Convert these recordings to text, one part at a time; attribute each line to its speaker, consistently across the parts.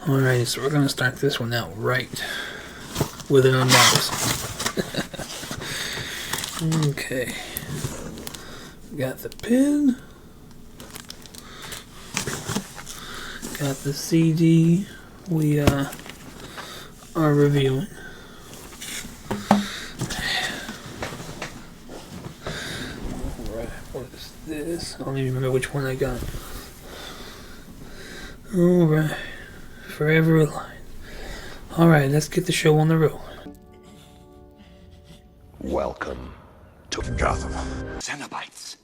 Speaker 1: Alright, so we're going to start this one out right with an unboxing. Okay. Got the pin. Got the CD we are reviewing. Alright, what is this? I don't even remember which one I got. Alright. Forever Alive. Alright, let's get the show on the road.
Speaker 2: Welcome to Gotham.
Speaker 3: Cenobites.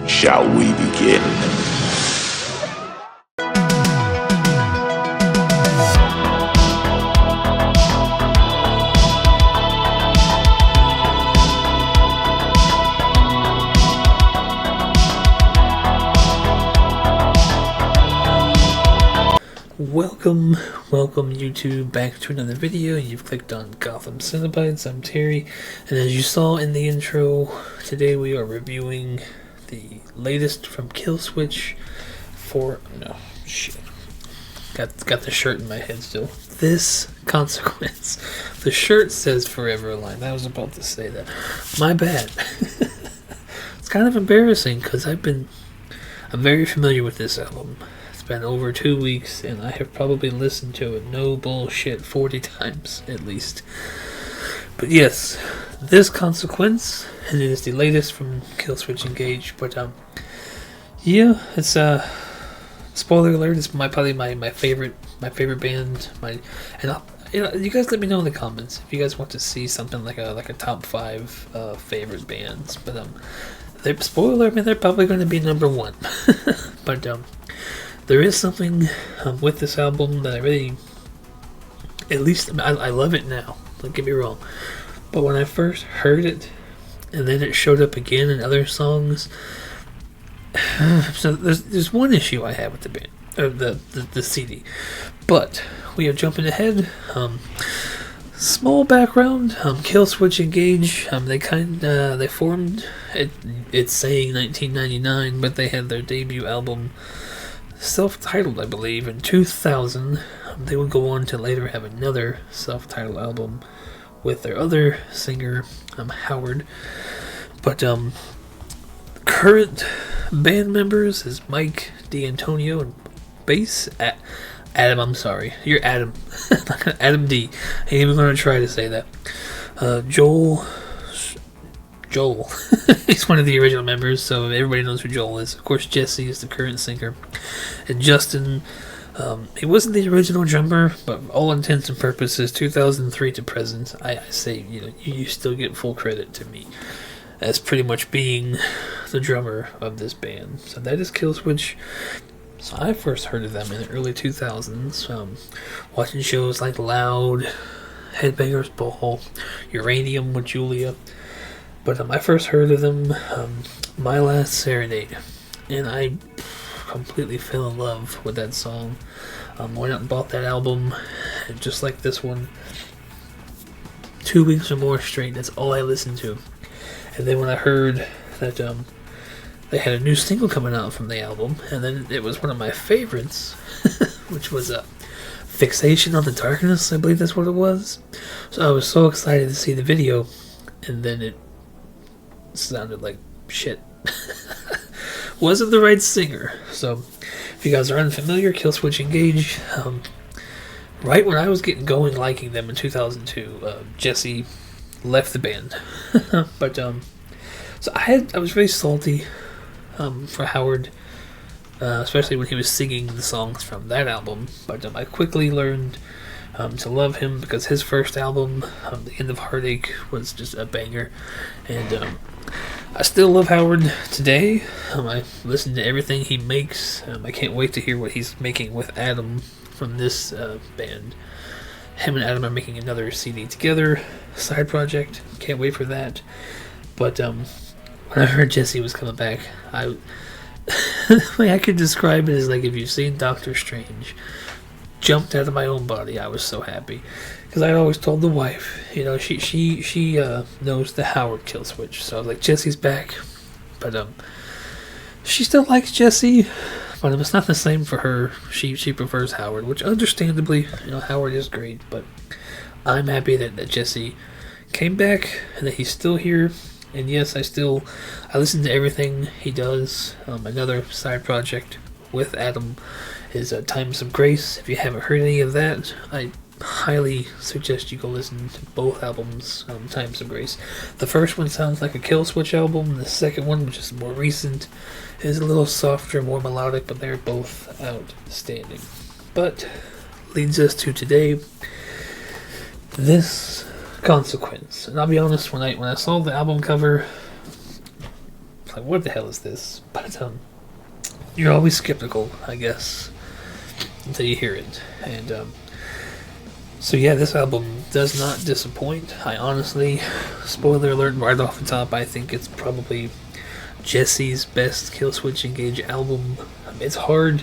Speaker 2: Shall we begin?
Speaker 1: Welcome YouTube back to another video. You've clicked on Gotham Cenobites. I'm Terry, and as you saw in the intro, today we are reviewing the latest from Killswitch Got the shirt in my head still. This Consequence. The shirt says Forever Alive. I was about to say that. My bad. It's kind of embarrassing because I'm very familiar with this album. It's been over 2 weeks, and I have probably listened to it, no bullshit, 40 times at least. But yes, this Consequence, and it is the latest from Killswitch Engage. But yeah, it's spoiler alert. It's probably my favorite band. You guys let me know in the comments if you guys want to see something like a top 5 favorite bands. But spoiler, I mean, they're probably going to be number 1. But there is something with this album that I really, at least, I love it now, don't get me wrong. But when I first heard it, and then it showed up again in other songs, so there's one issue I have with the band, or the CD. But we are jumping ahead. Small background, Killswitch Engage, they formed, it's saying 1999, but they had their debut album self-titled, I believe, in 2000. They would go on to later have another self-titled album with their other singer, Howard. But current band members is Mike D'Antonio and bass. Adam, I'm sorry, you're Adam. Adam D. I ain't even gonna try to say that. Joel. He's one of the original members, so everybody knows who Joel is. Of course, Jesse is the current singer, and Justin. He wasn't the original drummer, but all intents and purposes, 2003 to present, I say, you still get full credit to me as pretty much being the drummer of this band. So that is Killswitch. So I first heard of them in the early 2000s, watching shows like Loud, Headbangers Ball, Uranium with Julia. But I first heard of them, My Last Serenade, and I completely fell in love with that song. Went out and bought that album, and just like this one, 2 weeks or more straight, that's all I listened to. And then when I heard that they had a new single coming out from the album, and then it was one of my favorites, which was Fixation on the Darkness, I believe that's what it was. So I was so excited to see the video, and then it sounded like shit. Wasn't the right singer. So if you guys are unfamiliar, Killswitch Engage, right when I was getting going liking them in 2002, Jesse left the band. But so I was really salty for Howard, especially when he was singing the songs from that album. But I quickly learned to love him because his first album, The End of Heartache, was just a banger. And I still love Howard today. I listen to everything he makes. I can't wait to hear what he's making with Adam from this band. Him and Adam are making another CD together, side project. Can't wait for that. But when I heard Jesse was coming back, the way I could describe it is like if you've seen Doctor Strange, jumped out of my own body. I was so happy because I always told the wife, she knows the Howard Killswitch, so I was like, Jesse's back. But she still likes Jesse, But it's not the same for her. She prefers Howard, which understandably, Howard is great, but I'm happy that Jesse came back and that he's still here. And yes, I listen to everything he does. Another side project with Adam is Times of Grace. If you haven't heard any of that, I highly suggest you go listen to both albums, Times of Grace. The first one sounds like a Killswitch album. The second one, which is more recent, is a little softer, more melodic, but they're both outstanding. But leads us to today, this Consequence. And I'll be honest, when I saw the album cover, I was like, what the hell is this? But you're always skeptical, I guess, until you hear it. And so yeah, this album does not disappoint. I honestly, spoiler alert right off the top, I think it's probably Jesse's best Killswitch Engage album. It's hard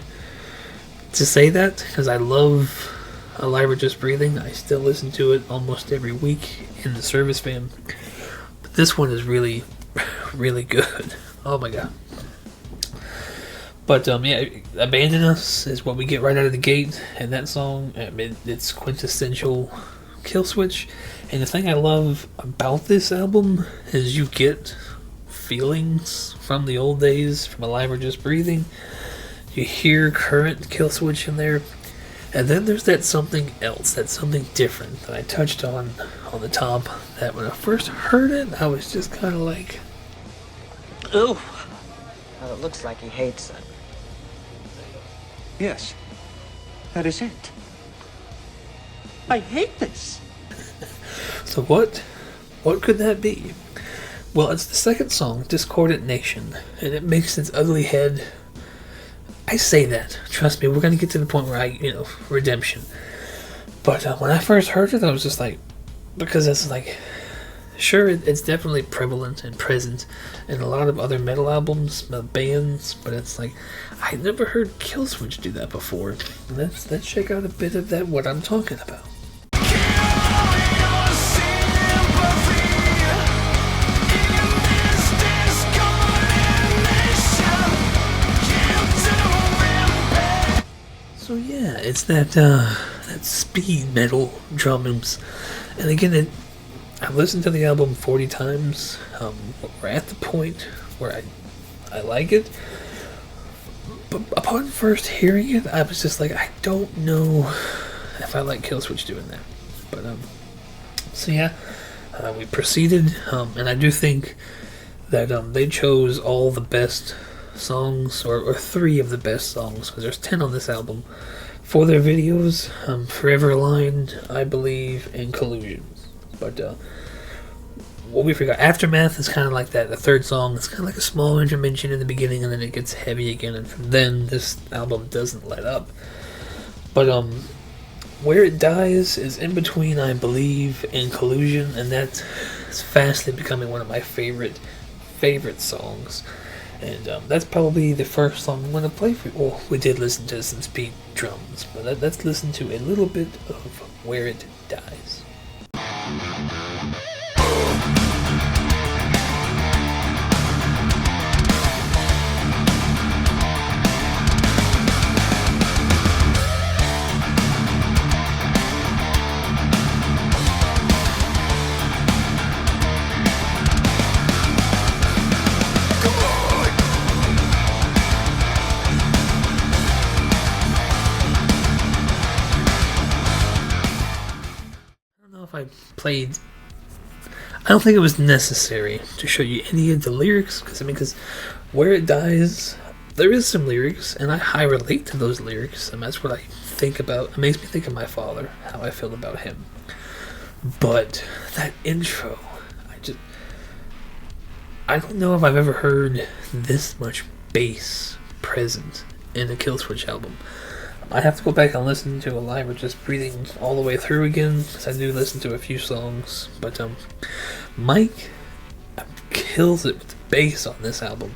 Speaker 1: to say that because I love Alive or Just Breathing. I still listen to it almost every week in the service van. But this one is really, really good. Oh my god. But yeah, Abandon Us is what we get right out of the gate. And that song, it's quintessential Killswitch. And the thing I love about this album is you get feelings from the old days, from Alive or Just Breathing. You hear current Killswitch in there. And then there's that something else, that something different that I touched on the top, that when I first heard it, I was just kind of like,
Speaker 3: ooh. Well, it looks like he hates it.
Speaker 4: Yes, that is it. I hate this.
Speaker 1: So what could that be? Well, it's the second song, Discordant Nation, and it makes its ugly head. I say that. Trust me, we're going to get to the point where redemption. But when I first heard it, I was just like, because it's like, sure, it's definitely prevalent and present in a lot of other metal albums, bands, but it's like, I never heard Killswitch do that before. Let's check out a bit of that, what I'm talking about. So yeah, it's that speed metal drums, and again, I've listened to the album 40 times. We're at the point where I like it, but upon first hearing it, I was just like, I don't know if I like Killswitch doing that. But so yeah, we proceeded, and I do think that they chose all the best songs, or 3 of the best songs, because there's 10 on this album, for their videos. Forever Aligned, I believe, and Collusion. But what we forgot, Aftermath is kind of like that. The third song, it's kind of like a small intervention in the beginning, and then it gets heavy again, and from then this album doesn't let up. But Where It Dies is in between, I believe, and Collusion, and that's fastly becoming one of my favorite songs. And that's probably the first song I'm going to play for you. Well, we did listen to some speed drums, but let's listen to a little bit of Where It Dies. I don't think it was necessary to show you any of the lyrics, because Where It Dies, there is some lyrics, and I relate to those lyrics, and that's what I think about. It makes me think of my father, how I feel about him. But that intro, I don't know if I've ever heard this much bass present in a Killswitch album. I have to go back and listen to Alive or Just Breathing all the way through again, because I do listen to a few songs. But Mike kills it with the bass on this album.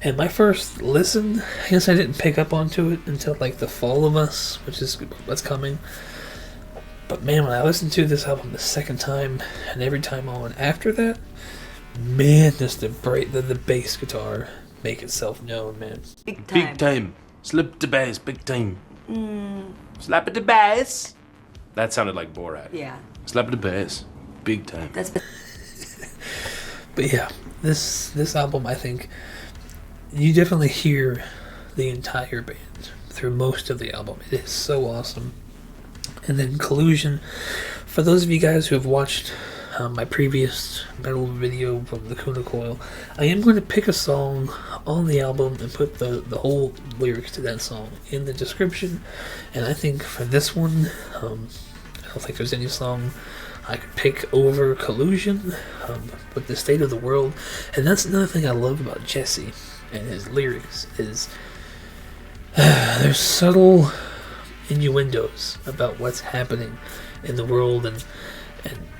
Speaker 1: And my first listen, I guess I didn't pick up onto it until like The Fall of Us, which is what's coming. But man, when I listened to this album the second time, and every time on after that, man, just the bass guitar make itself known, man.
Speaker 4: Big time.
Speaker 5: Slip the bass, big time. Slap at the bass. That sounded like Borat.
Speaker 6: Yeah.
Speaker 5: Slap at the bass, big time.
Speaker 6: That's
Speaker 1: But yeah, this album, I think you definitely hear the entire band through most of the album. It is so awesome. And then Collusion, for those of you guys who have watched my previous metal video from the Kuna Coil, I am going to pick a song on the album and put the whole lyrics to that song in the description. And I think for this one, I don't think there's any song I could pick over Collusion with the state of the world. And that's another thing I love about Jesse and his lyrics is there's subtle innuendos about what's happening in the world and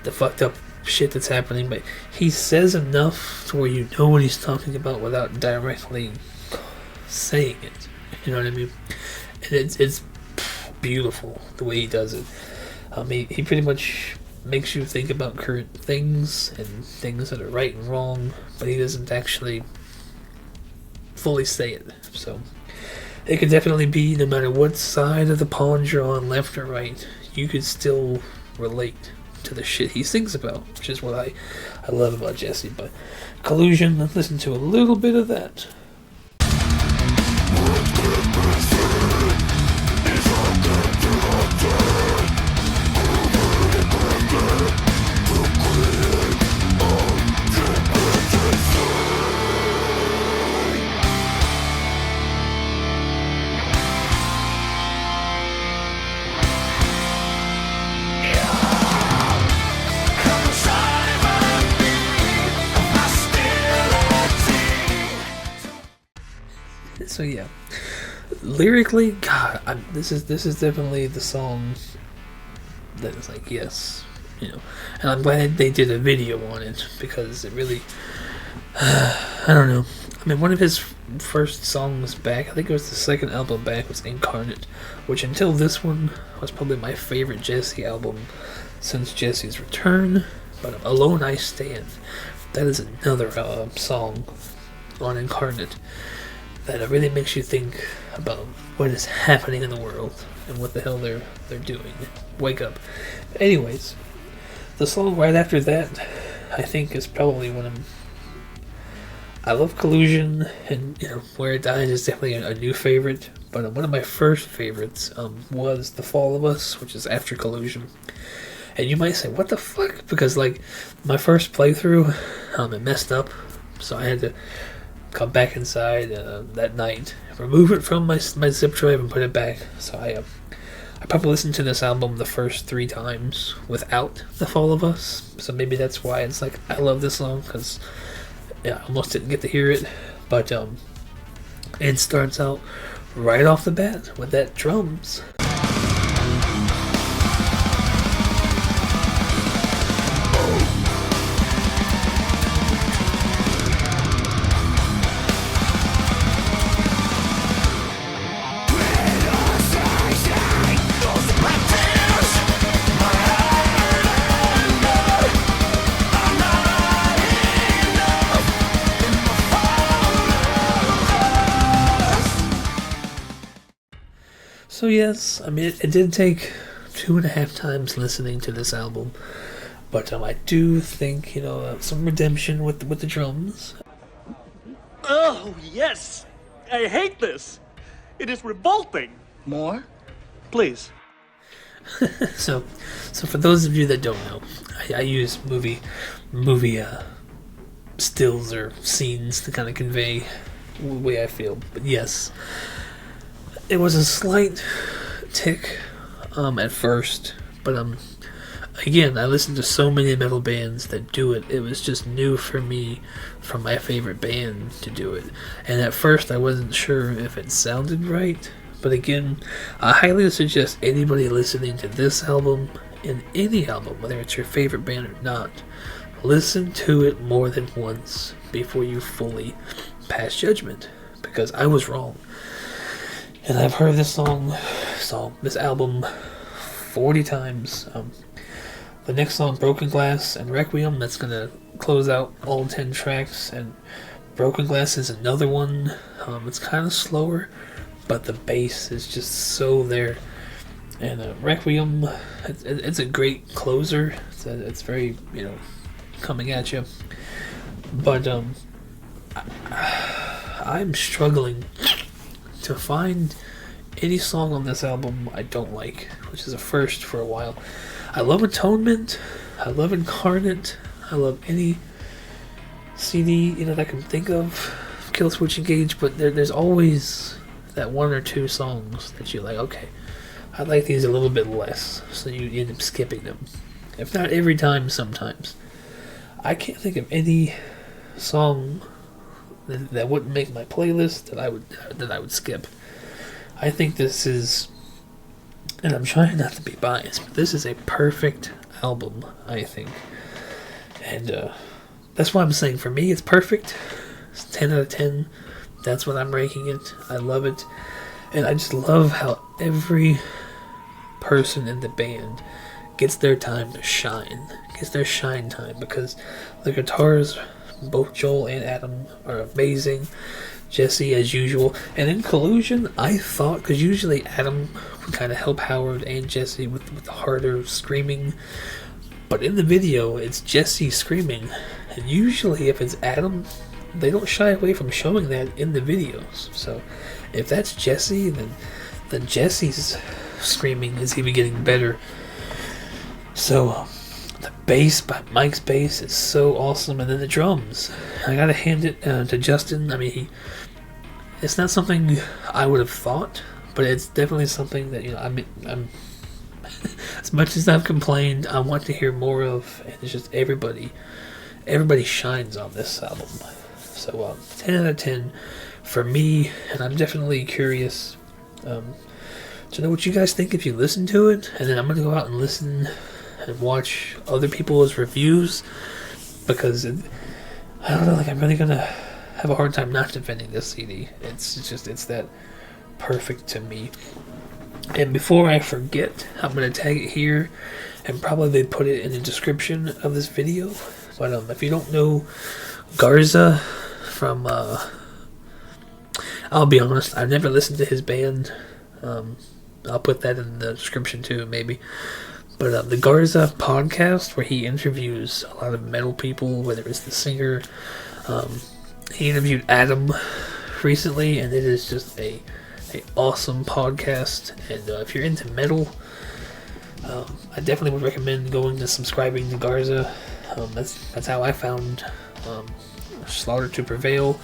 Speaker 1: the fucked up shit that's happening, but he says enough to where you know what he's talking about without directly saying it. You know what I mean? And it's beautiful the way he does it. He pretty much makes you think about current things and things that are right and wrong, but he doesn't actually fully say it. So it could definitely be no matter what side of the pond you're on, left or right, you could still relate to the shit he sings about, which is what I love about Jesse. But Collusion, let's listen to a little bit of that. So yeah, lyrically, God, this is definitely the song that is like, yes, you know. And I'm glad they did a video on it because it really, I don't know. I mean, one of his first songs back, I think it was the second album back, was Incarnate, which until this one was probably my favorite Jesse album since Jesse's return. But Alone I Stand, that is another song on Incarnate that really makes you think about what is happening in the world and what the hell they're doing. Wake up. Anyways, the song right after that, I think, is probably one of... I love Collusion, and you know, Where It Dies is definitely a new favorite. But one of my first favorites was The Fall of Us, which is after Collusion. And you might say, what the fuck? Because like my first playthrough, it messed up, so I had to come back inside that night, remove it from my zip drive and put it back. So I probably listened to this album the first 3 times without The Fall of Us. So maybe that's why it's like I love this song, because I almost didn't get to hear it. But it starts out right off the bat with that drums. So yes, I mean, it did take 2.5 times listening to this album, but I do think, you know, some redemption with the drums.
Speaker 4: Oh, yes! I hate this! It is revolting!
Speaker 3: More?
Speaker 4: Please.
Speaker 1: So for those of you that don't know, I use movie stills or scenes to kind of convey the way I feel. But yes, it was a slight tick at first, but again, I listened to so many metal bands that do it. It was just new for me, from my favorite band, to do it. And at first I wasn't sure if it sounded right, but again, I highly suggest anybody listening to this album, and any album, whether it's your favorite band or not, listen to it more than once before you fully pass judgment, because I was wrong. And I've heard this this album 40 times. The next song, Broken Glass and Requiem, that's going to close out all 10 tracks. And Broken Glass is another one. It's kind of slower, but the bass is just so there. And Requiem, it's a great closer. It's very, coming at you. But I'm struggling to find any song on this album I don't like, which is a first for a while. I love Atonement, I love Incarnate, I love any CD that I can think of, Killswitch Engage, but there's always that one or two songs that you're like, okay, I like these a little bit less, so you end up skipping them. If not every time, sometimes. I can't think of any song that wouldn't make my playlist that I would skip. I think this is, and I'm trying not to be biased, but this is a perfect album, I think. And that's why I'm saying for me it's perfect. It's 10 out of 10. That's what I'm ranking it. I love it. And I just love how every person in the band gets their time to shine. Gets their shine time, because the guitars, both Joel and Adam, are amazing. Jesse, as usual. And in Collusion, I thought, because usually Adam would kind of help Howard and Jesse with the harder screaming. But in the video, it's Jesse screaming. And usually if it's Adam, they don't shy away from showing that in the videos. So if that's Jesse, then Jesse's screaming is even getting better. So the bass, Mike's bass, is so awesome. And then the drums, I gotta hand it to Justin. I mean, it's not something I would have thought, but it's definitely something that I'm as much as I've complained, I want to hear more of. And it's just everybody shines on this album. So 10 out of 10 for me, and I'm definitely curious to know what you guys think if you listen to it. And then I'm gonna go out and listen and watch other people's reviews, because I don't know, I'm really gonna have a hard time not defending this CD. It's that perfect to me. And before I forget, I'm gonna tag it here, and probably put it in the description of this video. But if you don't know Garza from, I'll be honest, I've never listened to his band. I'll put that in the description too, maybe. But the Garza podcast, where he interviews a lot of metal people, whether it's the singer, he interviewed Adam recently, and it is just a awesome podcast. And if you're into metal, I definitely would recommend going to subscribing to Garza. That's how I found Slaughter to Prevail.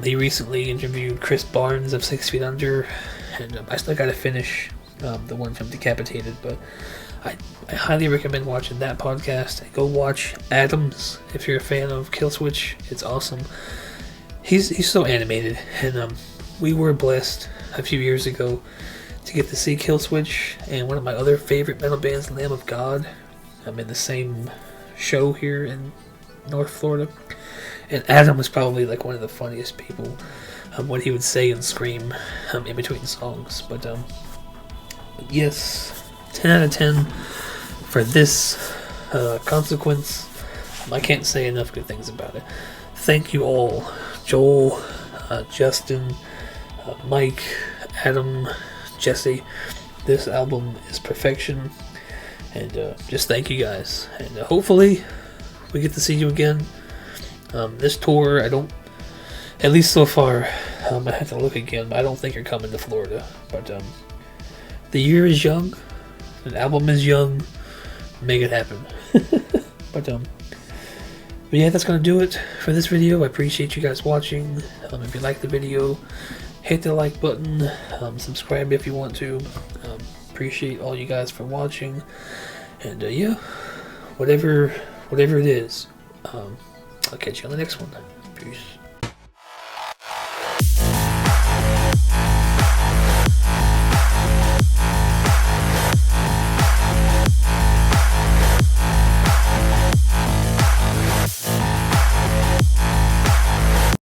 Speaker 1: He recently interviewed Chris Barnes of 6 Feet Under, and I still gotta finish the one from Decapitated, but I highly recommend watching that podcast. Go watch Adams if you're a fan of Killswitch. It's awesome. He's so animated, and we were blessed a few years ago to get to see Killswitch and one of my other favorite metal bands, Lamb of God. I'm in the same show here in North Florida, and Adam was probably one of the funniest people. What he would say and scream in between songs. But yes, 10 out of 10 for this Consequence. I can't say enough good things about it. Thank you all, Joel, Justin, Mike, Adam, Jesse. This album is perfection, and just thank you guys. And hopefully we get to see you again. This tour, at least so far, I have to look again, but I don't think you're coming to Florida. But the year is young, the album is young, make it happen. But yeah, that's gonna do it for this video. I appreciate you guys watching. If you like the video, hit the like button, subscribe if you want to. Appreciate all you guys for watching, and yeah, whatever it is, I'll catch you on the next one. Peace.